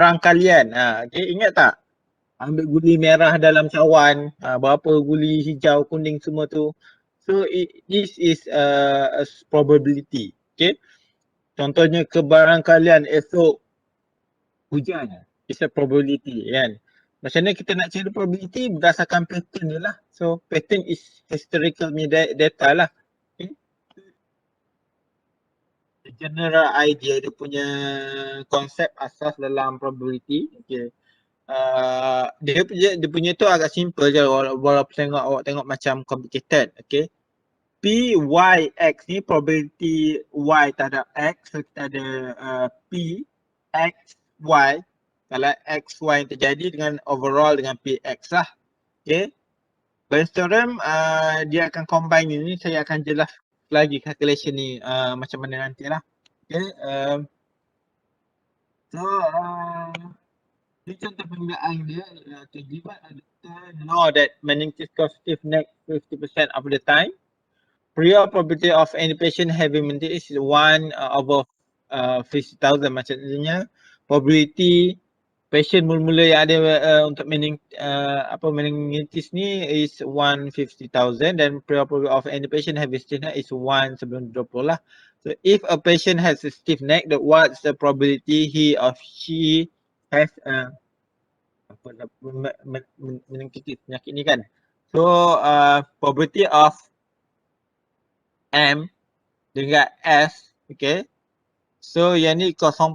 Rangkalian. Okay, ingat tak? Ambil guli merah dalam cawan, berapa guli hijau, kuning semua tu. So this is a probability. Okay. Contohnya kebarangkalian esok hujan. It's a probability kan. Macam mana kita nak cari probability berdasarkan pattern je lah. So pattern is historical data lah. Okay. The general idea dia punya konsep asas dalam probability. Okay. Dia punya tu agak simple je walaupun awak tengok macam complicated. Okay. P, Y, X ni probability Y terhadap X. So kita ada P, X, Y. Kalau X, Y yang terjadi dengan overall dengan P, X lah. Okay. Bayes theorem dia akan combine ni. Saya akan jelas lagi calculation ni macam mana nanti lah. Okay. Ini contoh penggunaan dia to give us a know that meningitis cause stiff neck 50% of the time. Prior probability of any patient having meningitis is 1 over 50,000. Maksudnya probability patient mula-mula yang ada untuk meningitis ni is 150,000 dan prior probability of any patient having stiff neck is 1 sebelum 20 lah. So if a patient has a stiff neck, what's the probability he or she has meningitis penyakit ni kan. So probability of M dengan S, okay. So yang ni 0.5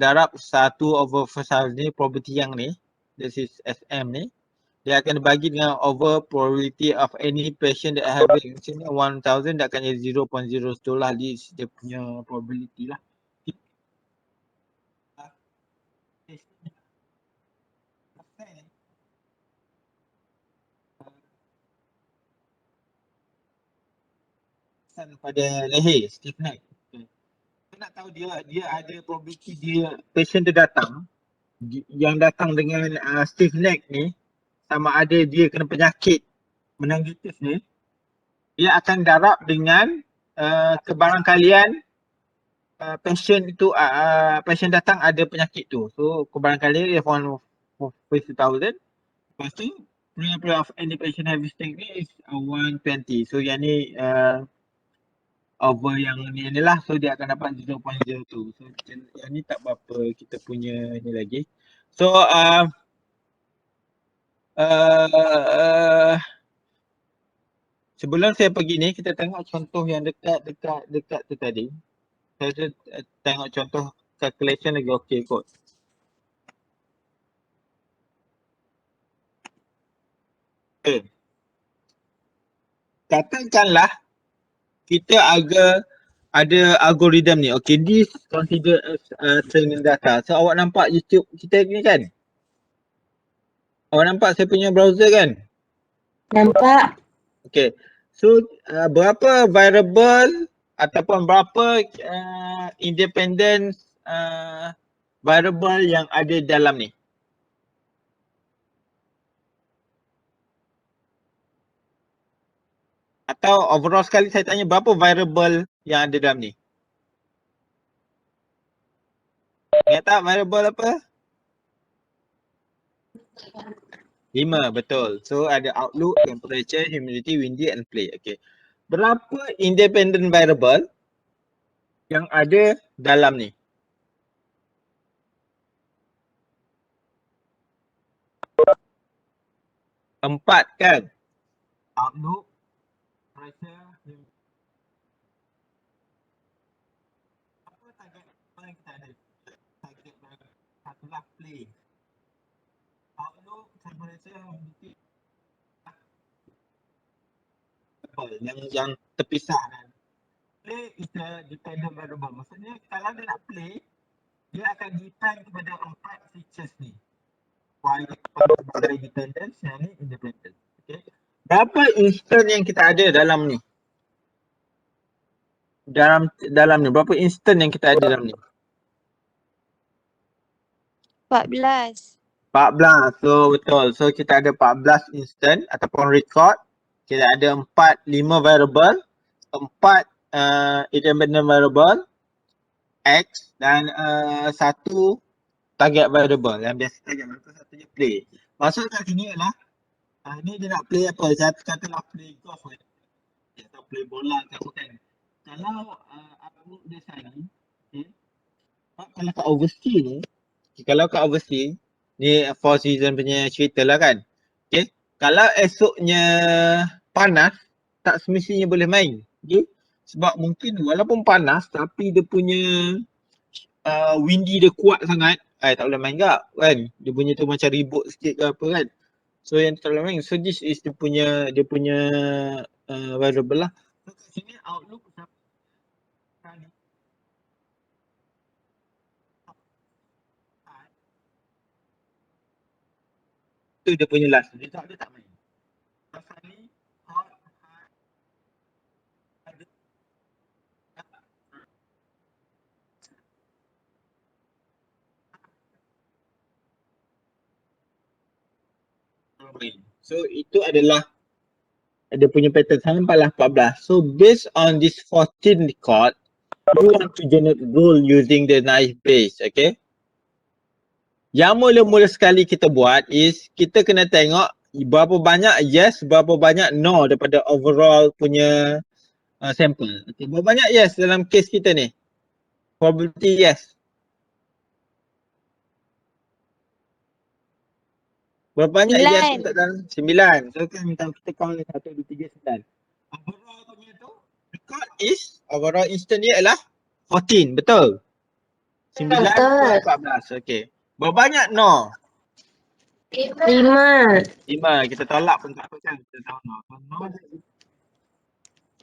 darab 1 over 1,000 ni probability yang ni. This is SM ni. Dia akan dibagi dengan over probability of any patient that having 1,000 dia akan jadi 0.02 lah. Dia punya probability lah. Pada leher, stiff neck. Kita nak tahu dia ada probability dia patient dia datang yang datang dengan stiff neck ni sama ada dia kena penyakit meningitis ni, dia akan darab dengan kebarangkalian patient itu patient datang ada penyakit tu. So kebarangkalian dia 150,000. Lepas tu probability of any patient having stiff neck is 120. So yang ni over yang ni lah, so dia akan dapat 0.02. So yang ni tak berapa kita punya ni lagi. So sebelum saya pergi ni kita tengok contoh yang dekat tu tadi. Saya tengok contoh calculation lagi okey kot. Okay. Katakanlah kita ada algoritma ni. Okay, this consider as training data. So awak nampak YouTube kita ni kan? Awak nampak saya punya browser kan? Nampak. Okay. So berapa variable ataupun berapa independent variable yang ada dalam ni? Atau overall sekali saya tanya berapa variable yang ada dalam ni? Ingat tak variable apa? 5, betul. So ada outlook, temperature, humidity, windy and play. Okay. Berapa independent variable yang ada dalam ni? Empat kan? Outlook, pressure, apa target yang kita ada? Target satulah play. Outlook, temperature, humidity, yang terpisah kan. Play is a dependent variable. Maksudnya kalau dia nak play, dia akan depend kepada empat features ni. Y sebagai dependent, yang ni independent. Okay. Berapa instant yang kita ada dalam ni? Dalam ni, berapa instant yang kita ada dalam ni? 14. 14. So betul. So kita ada 14 instant ataupun record. Kita ada 5 variable, 4 independent variable X dan 1 target variable. Yang biasa target variable satunya play. Maksud kat sini ialah ni dia nak play apa? Katalah play golf kan. Atau play bola ke apa kan. Kalau outlook dia sunny, okay. Kalau kat overseas ni, kalau kat overseas, ni four season punya cerita lah kan. Okay. Kalau esoknya panas, tak semestinya boleh main. Okay. Sebab mungkin walaupun panas tapi dia punya windy dia kuat sangat, tak boleh main tak kan. Dia punya tu macam ribut sikit ke apa kan. So yang tak boleh main. So this is dia punya variable lah. So kat sini outlook tu dia punya last. Dia tak main. Pasal ni hot, ada main. So itu adalah dia punya pattern sampailah 14. So based on this 14 record, you want to generate rule using the knife base, okay? Yang mula-mula sekali kita buat is kita kena tengok berapa banyak yes, berapa banyak no daripada overall punya sample. Okay, berapa banyak yes dalam case kita ni? Probability yes. Berapa banyak yes 9. untuk dalam 9. So kan kita count 1, 2, 3, 9. Overall punya tu record is overall instant dia ialah 14, betul? 9 Betul. per 14, okay. Berapa banyak no? 5. 5, kita tolak pun tak apa kan, kita tahu no. So no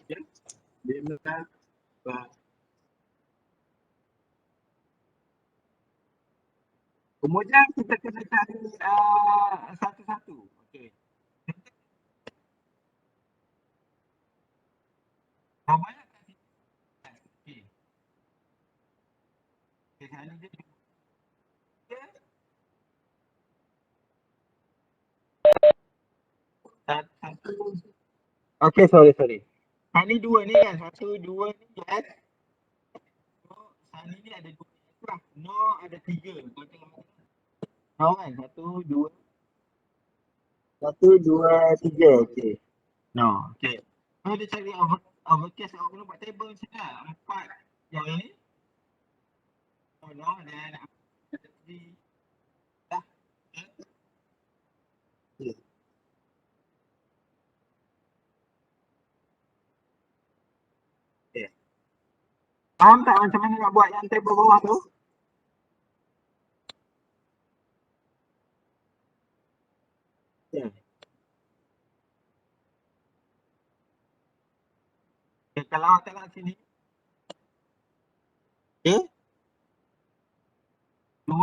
dia 5 per. Kemudian kita kena cari satu-satu. Okay. Berapa banyak kali? Okay. Okay, kali dia satu. Okay, sorry. Kali dua ni kan, 1, 2 ni yes. So, kali ni ada 2 yes lah. No ada 3. No kan, 1, 2. 1, 2, 3. Okay. No, okay. So dia cari overcast, awak kena buat table macam mana? 4 yang ini. Oh no, dan ada 3. Dah. Okay. Okay. Faham tak macam mana nak buat yang table bawah tu? Yeah. Okay, kalau awak tengok sini. Okay. 2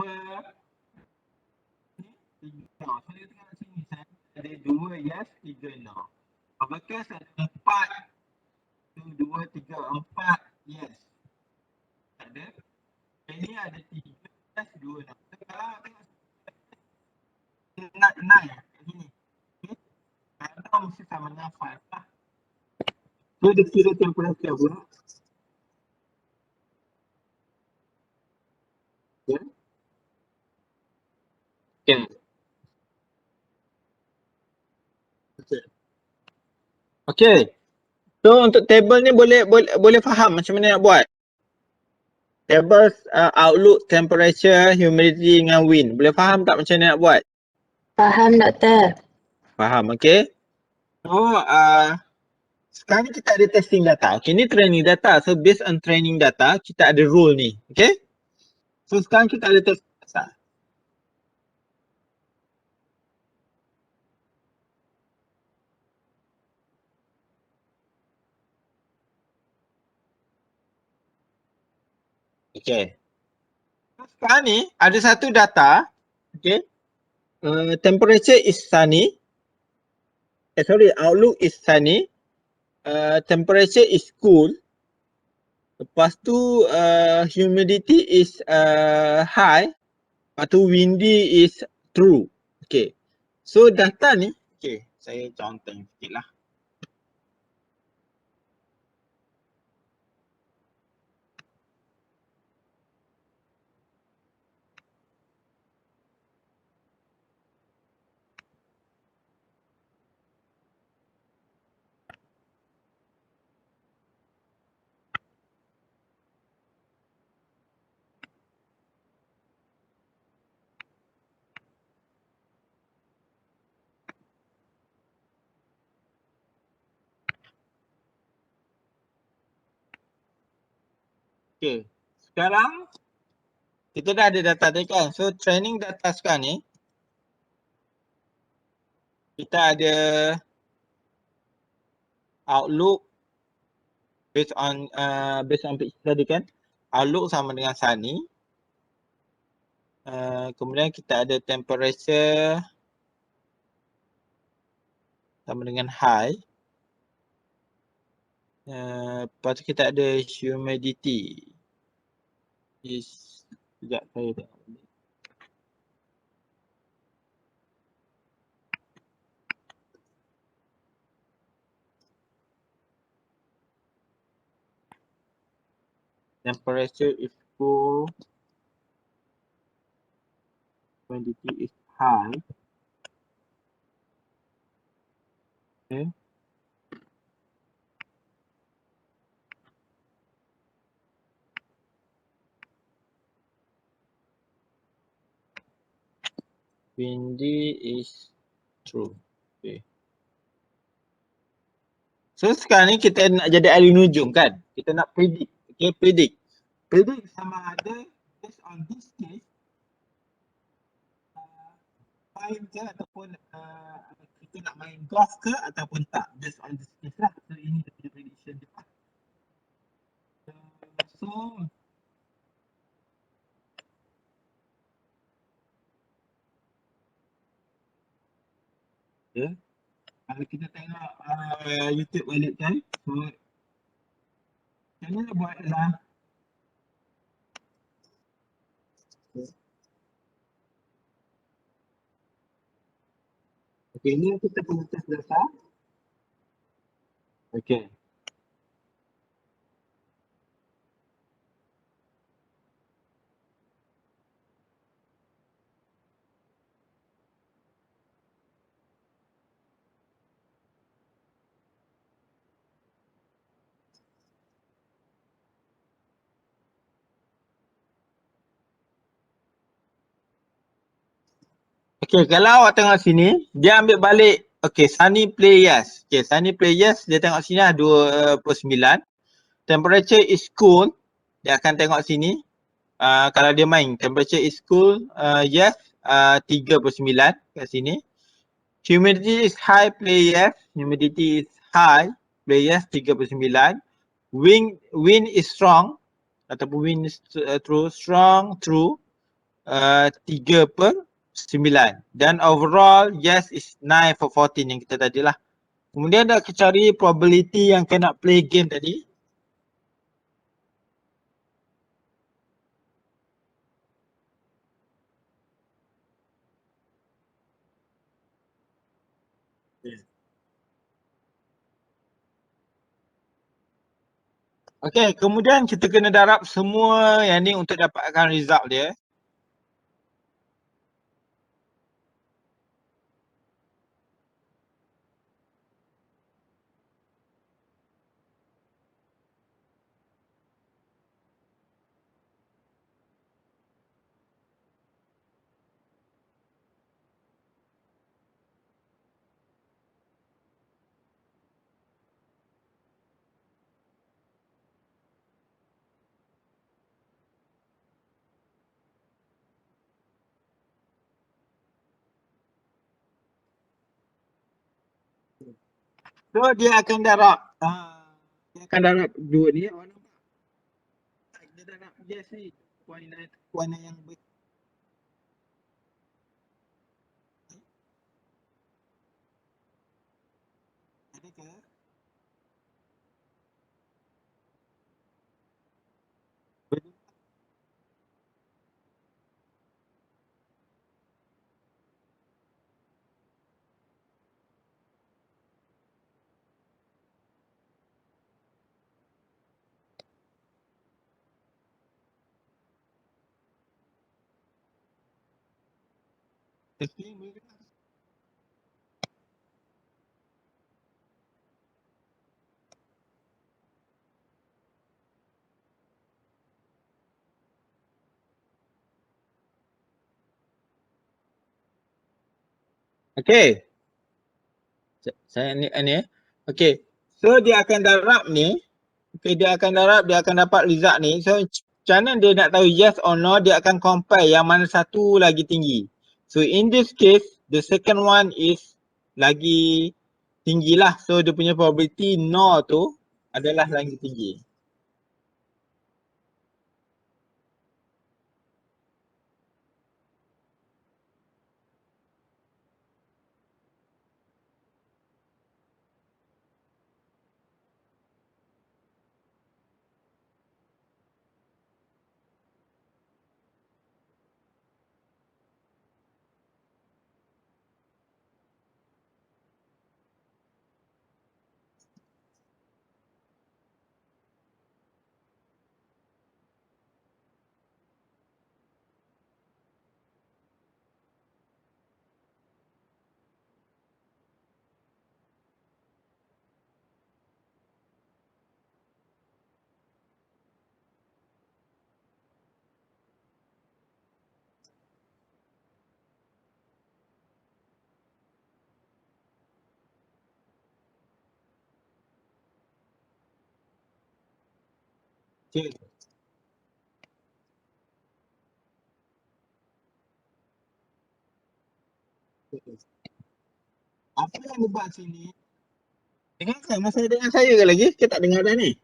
ni 3 no. So dia tengok sini saya ada 2 yes, 3 no. Overcast ada 4. 1, 2, 3, 4 yes. Ada. Ini ada 3 yes, 2 no. So kalau awak tengok nak kat sini. Okay. Kalau mesti sama dengan 5 lah. So dia kira temperature pula. Ya. Okay. Okay. So untuk table ni boleh faham macam mana nak buat. Table outlook, temperature, humidity dengan wind. Boleh faham tak macam mana nak buat? Faham, Doktor. Faham, okay. So sekarang ni kita ada testing data. Okay, ni training data. So based on training data, kita ada rule ni. Okay. So sekarang kita ada testing data. Okay. So sekarang ni ada satu data. Okay. Temperature is sunny. Outlook is sunny. Temperature is cool. Lepas tu humidity is high. Lepas tu windy is true. Okay. So data ni, okay, saya contoh sikit lah. Okay. Sekarang kita dah ada data ni kan. So training data sekarang ni kita ada Outlook based on picture tadi kan. Outlook sama dengan Sunny. Kemudian kita ada temperature sama dengan high. Lepas tu kita ada humidity. Sekejap saya tengok. Temperature is cool. Humidity is high. Okay. Windy is true. Okay. So sekarang ni kita nak jadi ahli nujum kan? Kita nak predict. Okay, predict. Predict sama ada based on this case main ke ataupun kita nak main golf ke ataupun tak based on this case lah. So ini dia prediction dia. So yeah. Kalau kita tengok YouTube balik kan, so macam mana buat lah. Okay, ni kita punya test data. Okay. Okay, kalau awak tengok sini, dia ambil balik, okay, Sunny play yes. Okay, Sunny play yes, dia tengok sini lah 29. Temperature is cool, dia akan tengok sini. Kalau dia main, temperature is cool, yes, 39 kat sini. Humidity is high, play yes. Humidity is high, play yes, 39. Wind is strong, ataupun wind is true, strong, true, 3/9. Dan overall yes is 9 for 14 yang kita tadi lah. Kemudian dah cari probability yang kena play game tadi. Okay, kemudian kita kena darab semua yang ni untuk dapatkan result dia. So dia akan darab dua ni, awak nampak? Dia darab yes ni, warna yang ada ke? Okay. Saya ni. Okay. So dia akan darab ni Okay, dia akan dapat result ni. So macam mana dia nak tahu yes or no, dia akan compare yang mana satu lagi tinggi. So in this case, the second one is lagi tinggi lah. So dia punya probability no tu adalah lagi tinggi. Okay. Apa yang dia buat sini? Dengar kan? Masa dengar saya ke lagi? Kita tak dengar dah ni.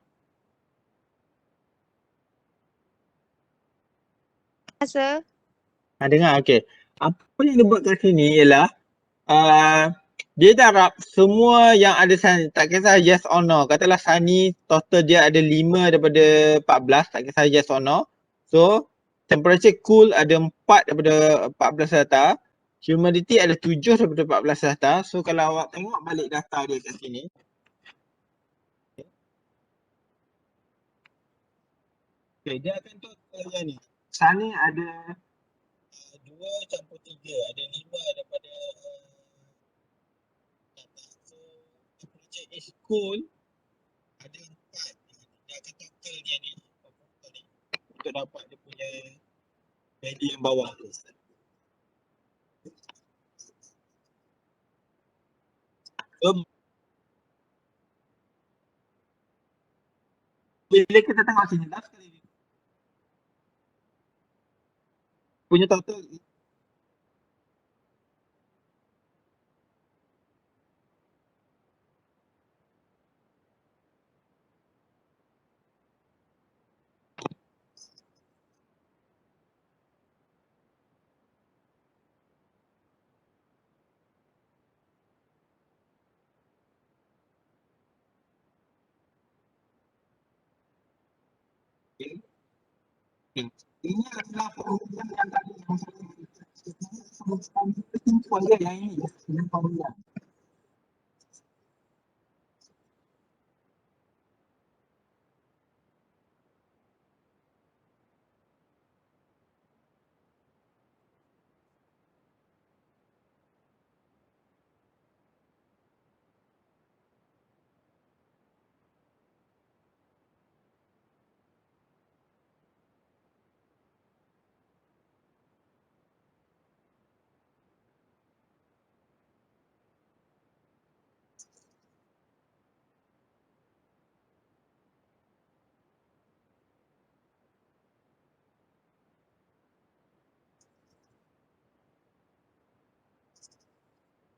Rasa Dengar, okay. Apa yang dia buat kat sini ialah dia darab semua yang ada Sunny, tak kisah yes or no. Katalah Sunny total dia ada 5 daripada 14, tak kisah yes or no. So temperature cool ada 4 daripada 14 data, humidity ada 7 daripada 14 data. So kalau awak tengok balik data dia kat sini, okay, dia akan total yang ni. Sunny ada 2 campur 3, ada 5 daripada so temperature is cool ada 4. Dia akan total dia ni untuk dapat dia punya value yang bawah tu. So, bila kita tengok sini last kali ni punya total ini adalah formula yang tadi yang saya simple je yang ini yang formula.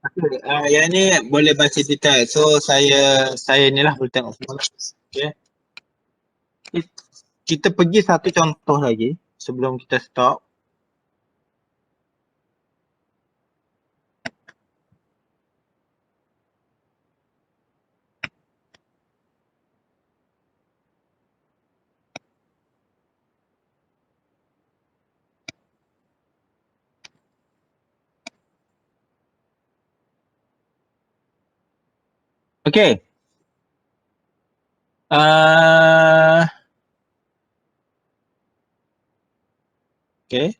Okay, yang ni boleh baca detail. So saya ni lah boleh tengok semua. Okay. Kita pergi satu contoh lagi sebelum kita stop. Okay. Okay.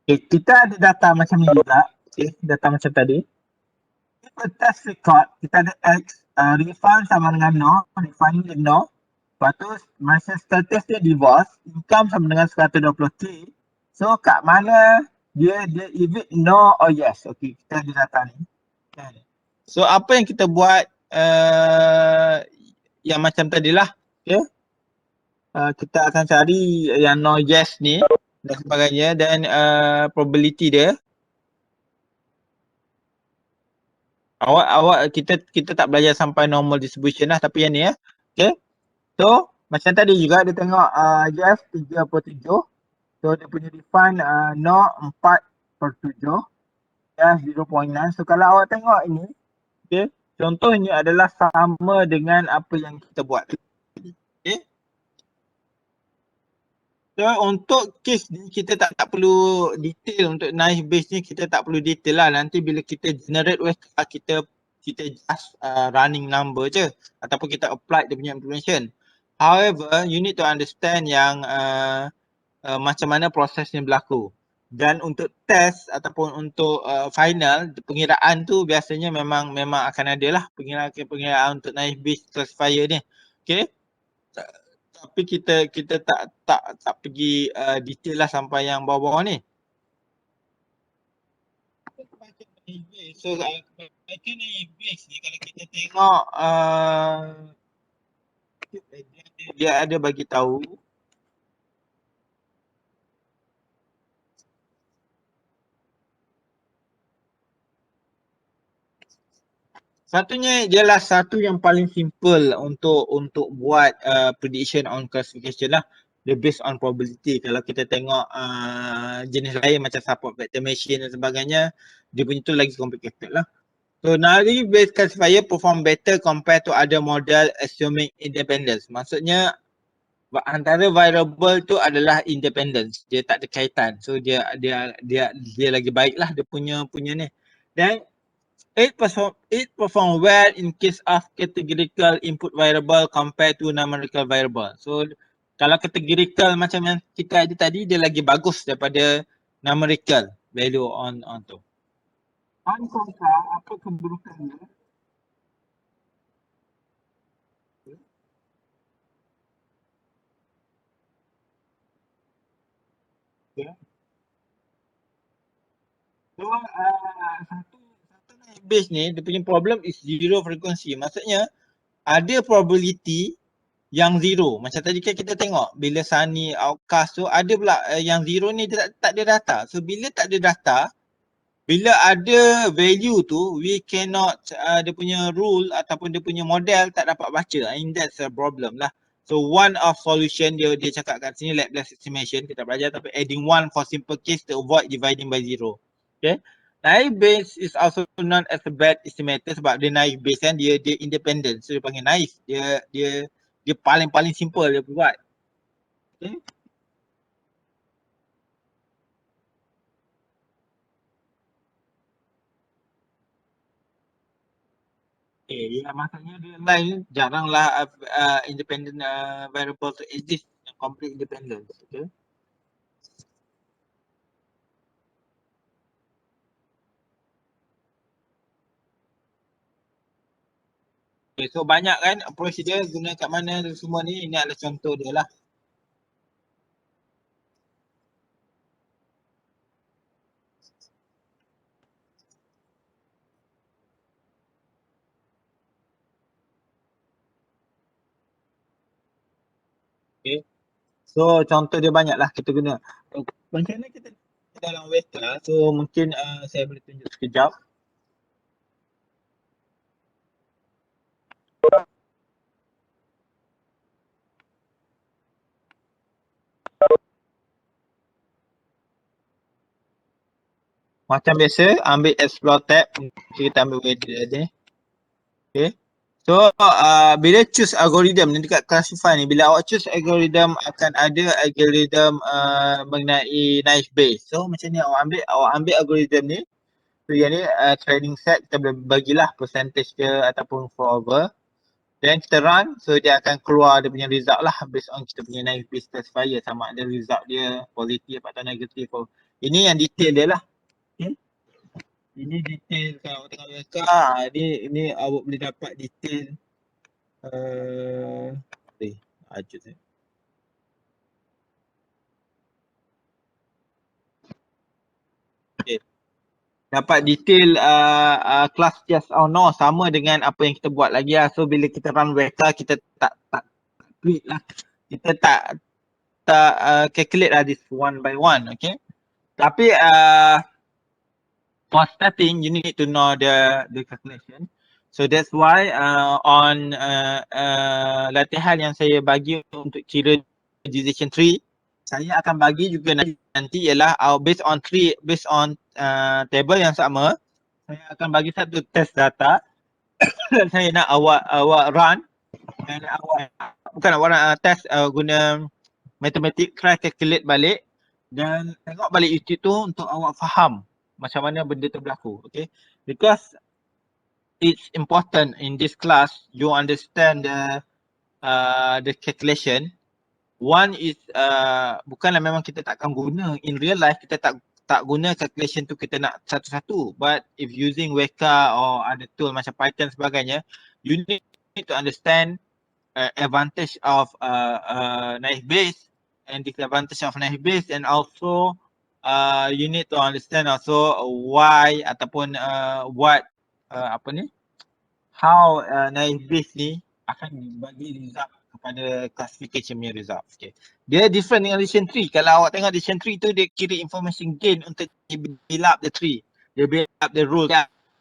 Kita ada data macam ni juga. Okay. Data macam tadi. Kita test record, kita ada X, refund sama dengan no, refund dia no. Lepas tu masa status dia divorce, income sama dengan 120K. So kat mana dia if it no or yes. Okay, kita ada data ni. Okay. So apa yang kita buat yang macam tadilah. Okay. Kita akan cari yang no yes ni dan sebagainya dan probability dia. Awak kita tak belajar sampai normal distribution lah, tapi yang ni ya. Okay. So macam tadi juga dia tengok yes 3/7. So dia punya define no 4/7. Yes 0.9. So kalau awak tengok ini, okay, contohnya adalah sama dengan apa yang kita buat. Okay. So untuk case ni kita tak perlu detail, untuk naive Bayes ni kita tak perlu detail lah. Nanti bila kita generate WK kita just running number je ataupun kita apply dia punya information. However, you need to understand yang macam mana prosesnya berlaku. Dan untuk test ataupun untuk final, pengiraan tu biasanya memang akan ada lah pengiraan untuk naive Bayes classifier ni. Okay. Tapi kita tak pergi detail lah sampai yang bawah-bawah ni. So kebaikan naive Bayes ni kalau kita tengok dia ada bagi tahu satunya ialah satu yang paling simple untuk buat prediction on classification lah. Dia based on probability. Kalau kita tengok jenis lain macam support vector machine dan sebagainya, dia punya tu lagi complicated lah. So naive Bayes classifier perform better compared to other model assuming independence. Maksudnya antara variable tu adalah independence. Dia tak ada kaitan. So dia lagi baik lah dia punya ni. Dan it perform well in case of categorical input variable compared to numerical variable. So kalau categorical macam yang kita ada tadi, dia lagi bagus daripada numerical value on tu. On kontra, apa keburukannya? Okay. So satu naive Bayes ni dia punya problem is zero frequency. Maksudnya ada probability yang zero. Macam tadi kan kita tengok bila Sunny outcast tu ada pula yang zero ni dia tak ada data. So bila tak ada data, bila ada value tu we cannot dia punya rule ataupun dia punya model tak dapat baca. And that's a problem lah. So one of solution dia cakap kat sini lapless estimation kita belajar, tapi adding one for simple case to avoid dividing by zero. Okay. Naive Bayes is also known as a bad estimator sebab dia naive Bayes kan, dia independent. So dia panggil naive. Dia paling simple dia buat. Okay. Ya maksudnya dia lain, jaranglah independent variable to exist yang complete independent. Okay. Okay, so banyak kan approach dia guna kat mana semua ni, ini adalah contoh dia lah. Okay. So contoh dia banyak lah kita guna. Macam mana kita dalam Vesta, so mungkin saya boleh tunjuk sekejap. Macam biasa, ambil explore tab, kita ambil weather ni. Okay. So bila choose algorithm ni dekat classify ni, bila awak choose algorithm akan ada algorithm mengenai naive Bayes. So macam ni awak ambil algorithm ni. So yang ni training set kita boleh bagilah percentage ke ataupun forever. Then kita run, so dia akan keluar dia punya result lah based on kita punya naive Bayes classifier, sama ada result dia positif atau negatif. Ini yang detail dia lah. Okay. Ini detail kalau awak tengok WK, ini awak boleh dapat detail ajut saya. Okay. Dapat detail class yes or no sama dengan apa yang kita buat lagi lah. So bila kita run WK kita tak split lah. Kita tak calculate lah this one by one, okay. Tapi for starting, you need to know the calculation. So that's why on latihan yang saya bagi untuk kira decision tree, saya akan bagi juga nanti ialah based on table yang sama, saya akan bagi satu test data dan saya nak awak run dan awak bukan awak nak test guna matematik, try calculate balik dan tengok balik YouTube tu untuk awak faham macam mana benda tu berlaku, okay? Because it's important in this class you understand the calculation. One is bukanlah memang kita takkan guna in real life, kita tak guna calculation tu kita nak satu-satu, but if using Weka or other tool macam Python sebagainya, you need to understand advantage of naive Bayes and disadvantage of naive Bayes, and also you need to understand also why ataupun what how naive Bayes ni akan bagi result kepada classification punya result. Okay. Dia different dengan decision tree. Kalau awak tengok decision tree tu dia kira information gain untuk build up the tree. Dia build up the rule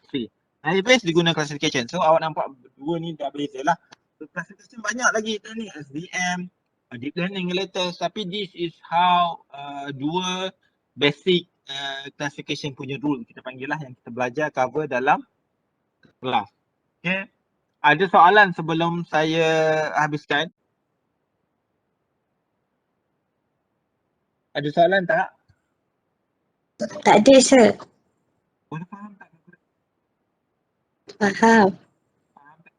tree. Naive Bayes dia guna classification. So awak nampak dua ni dah beza lah. So classification banyak lagi tu ni, SVM, deep learning latest, tapi this is how dua basic classification punya rule kita panggil lah yang kita belajar cover dalam kelas. Okay. Ada soalan sebelum saya habiskan? Ada soalan tak? Tak ada, sir. Boleh faham tak? Faham. Faham tak?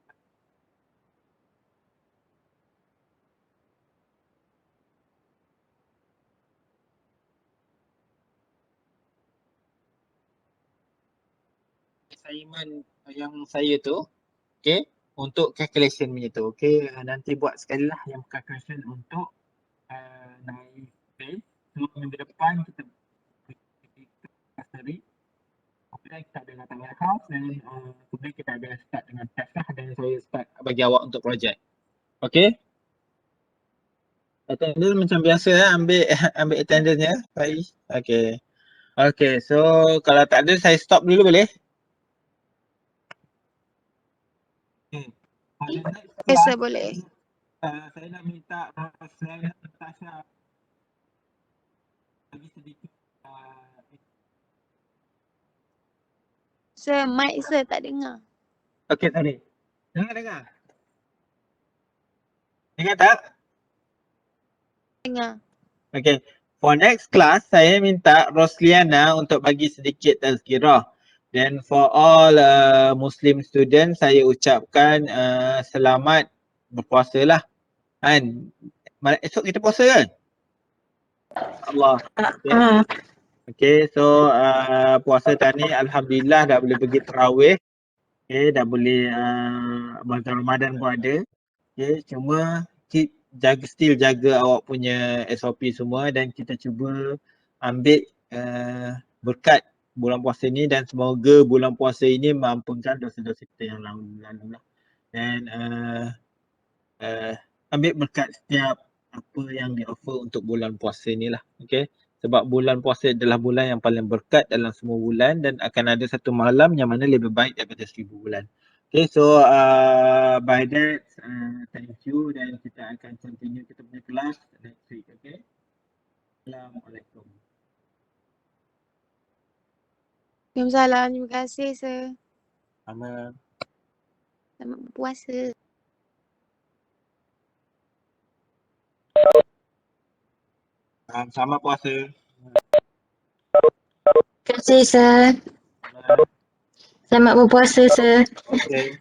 Assignment yang saya tu, okay, untuk calculation punya tu, okay, nanti buat sekali lah yang calculation untuk naive Bayes. So minggu depan kita custody, kemudian kita ada datang warehouse dan kemudian kita ada start dengan test lah dan saya start bagi awak untuk projek. Okay. Attendance macam biasa ambil attendance-nya, Faiz. Okay. Okay, so kalau tak ada saya stop dulu boleh? Okay. Yes, sir, boleh. Saya nak minta saya Natasha bagi sedikit Sir, mic sir tak dengar. okay, sorry. Dengar. Dengar tak? Dengar. Okay. For next class, saya minta Rosliana untuk bagi sedikit tazkirah. Dan for all Muslim students, saya ucapkan selamat berpuasa lah. Kan? Esok kita puasa kan? Allah. Okay. Okay, so puasa tahniah Alhamdulillah dah boleh pergi tarawih. Okay, dah boleh bulan Ramadan pun ada. Okay, cuma still jaga awak punya SOP semua dan kita cuba ambil berkat bulan puasa ni dan semoga bulan puasa ini mengampunkan dosa-dosa kita yang lalu lah. Dan ambil berkat setiap apa yang di-offer untuk bulan puasa ni lah. Okay. Sebab bulan puasa adalah bulan yang paling berkat dalam semua bulan dan akan ada satu malam yang mana lebih baik daripada 1000 bulan. Okay, so by that, thank you dan kita akan continue kita punya kelas next week, okay? Assalamualaikum. Waalaikumsalam. Terima kasih, sir. Sama. Selamat berpuasa. Sama puasa. Terima kasih, sir. Selamat berpuasa, sir. Okay.